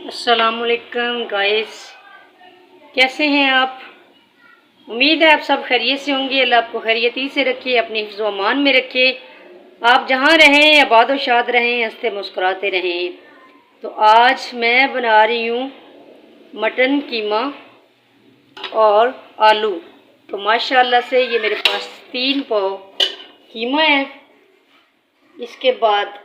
अस्सलामुअलैकुम गाइस, कैसे हैं आप। उम्मीद है आप सब खैरियत से होंगे। अल्लाह आपको खैरियती से रखे, अपने हिफ्ज़ व अमान में रखे। आप जहाँ रहें आबाद व शाद रहें, हंसते मुस्कुराते रहें। तो आज मैं बना रही हूँ मटन कीमा और आलू। तो माशाल्लाह से ये मेरे पास 3 पाव कीमा है। इसके बाद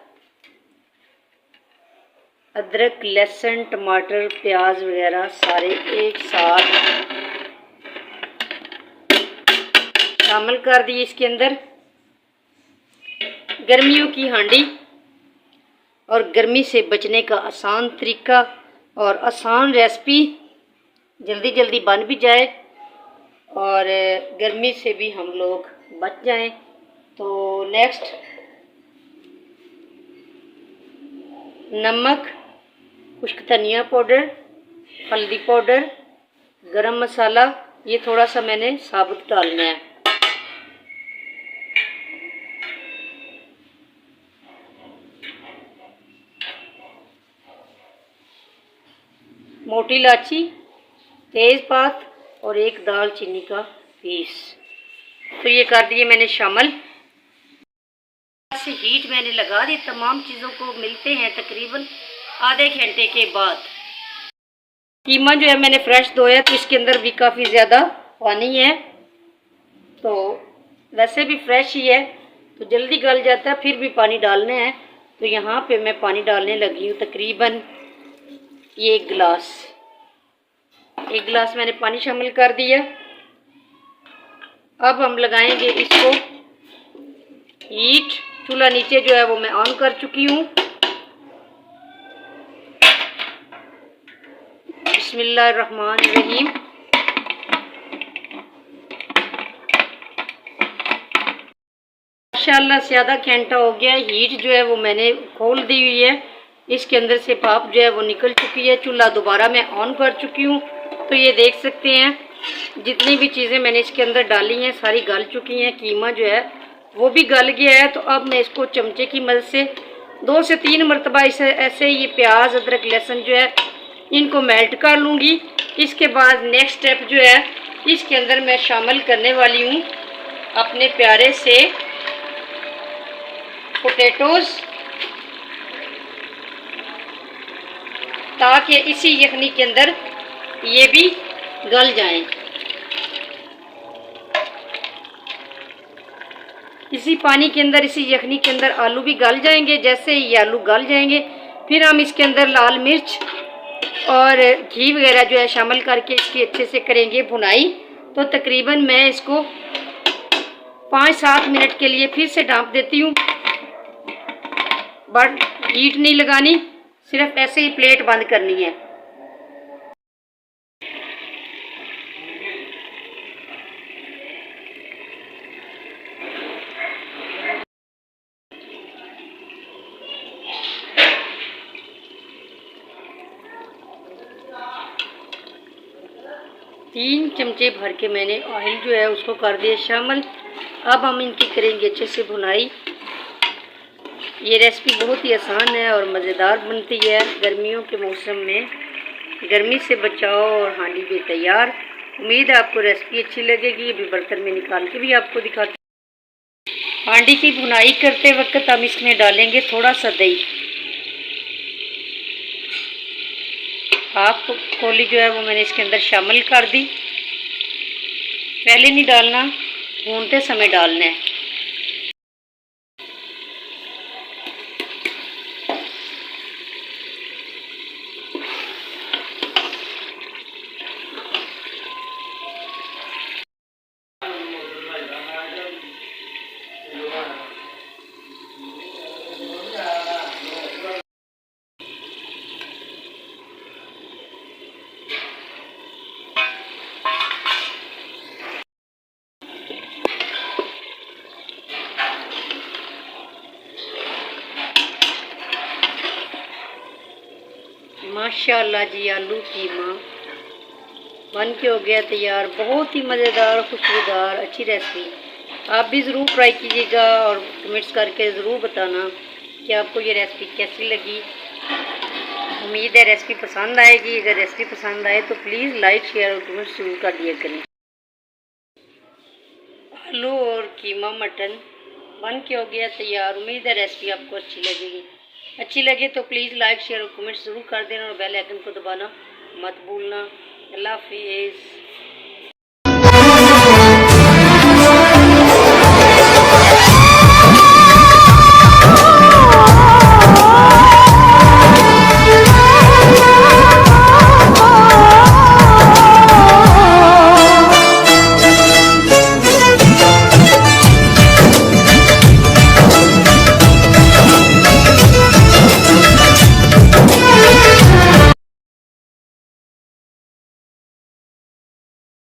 अदरक, लहसुन, टमाटर, प्याज वगैरह सारे एक साथ शामिल कर दिए इसके अंदर। गर्मियों की हांडी और गर्मी से बचने का आसान तरीका और आसान रेसिपी, जल्दी जल्दी बन भी जाए और गर्मी से भी हम लोग बच जाएं। तो नेक्स्ट नमक, खुश्क धनिया पाउडर, हल्दी पाउडर, गरम मसाला, ये थोड़ा सा मैंने साबुत डालना है। मोटी इलायची, तेज़पात और एक दालचीनी का पीस। तो ये कर दिए मैंने शामिल। से हीट मैंने लगा दी। तमाम चीज़ों को मिलते हैं तकरीबन आधे घंटे के बाद। कीमा जो है मैंने फ्रेश धोया, तो इसके अंदर भी काफ़ी ज़्यादा पानी है। तो वैसे भी फ्रेश ही है तो जल्दी गल जाता है, फिर भी पानी डालना है। तो यहाँ पे मैं पानी डालने लगी हूँ तकरीबन ये एक गिलास मैंने पानी शामिल कर दिया। अब हम लगाएंगे इसको हीट। चूल्हा नीचे जो है वो मैं ऑन कर चुकी हूँ। बिस्मिल्लाहिर्रहमानिर्रहीम। माशाल्लाह से आधा घंटा हो गया। हीट जो है वो मैंने खोल दी हुई है। इसके अंदर से भाप जो है वो निकल चुकी है। चूल्हा दोबारा मैं ऑन कर चुकी हूँ। तो ये देख सकते हैं जितनी भी चीज़ें मैंने इसके अंदर डाली हैं सारी गल चुकी हैं। कीमा जो है वो भी गल गया है। तो अब मैं इसको चमचे की मदद से 2 से 3 मरतबा इसे ऐसे ये प्याज, अदरक, लहसुन जो है इनको मेल्ट कर लूँगी। इसके बाद नेक्स्ट स्टेप जो है इसके अंदर मैं शामिल करने वाली हूँ अपने प्यारे से पोटैटोज़, ताकि इसी यखनी के अंदर ये भी गल जाएं। इसी पानी के अंदर, इसी यखनी के अंदर आलू भी गल जाएंगे। जैसे ही आलू गल जाएंगे फिर हम इसके अंदर लाल मिर्च और घी वगैरह जो है शामिल करके इसकी अच्छे से करेंगे भुनाई। तो तकरीबन मैं इसको 5-7 मिनट के लिए फिर से ढाँप देती हूँ। बट हीट नहीं लगानी, सिर्फ ऐसे ही प्लेट बंद करनी है। तीन चमचे भर के मैंने ऑयल जो है उसको कर दिया शामिल। अब हम इनकी करेंगे अच्छे से भुनाई। ये रेसिपी बहुत ही आसान है और मज़ेदार बनती है। गर्मियों के मौसम में गर्मी से बचाओ और हांडी भी तैयार। उम्मीद है आपको रेसिपी अच्छी लगेगी। अभी बर्तन में निकाल के भी आपको दिखाती हूँ। हांडी की भुनाई करते वक्त हम इसमें डालेंगे थोड़ा सा दही। हाफ कौली जो है वो मैंने इसके अंदर शामिल कर दी। पहले नहीं डालना, भूनते समय डालना है। माशाल्लाह जी, आलू कीमा बन के हो गया तैयार। बहुत ही मज़ेदार, खुशबूदार, अच्छी रेसिपी। आप भी ज़रूर ट्राई कीजिएगा और कमेंट्स करके ज़रूर बताना कि आपको ये रेसिपी कैसी लगी। उम्मीद है रेसिपी पसंद आएगी। अगर रेसिपी पसंद आए तो प्लीज़ लाइक शेयर और कमेंट जरूर कर दिया करें। आलू और कीमा मटन बन के हो गया तैयार। उम्मीद है रेसिपी आपको अच्छी लगेगी। अच्छी लगे तो प्लीज़ लाइक शेयर और कमेंट ज़रूर कर देना और बेल आइकन को दबाना मत भूलना। अल्लाह हाफिज़।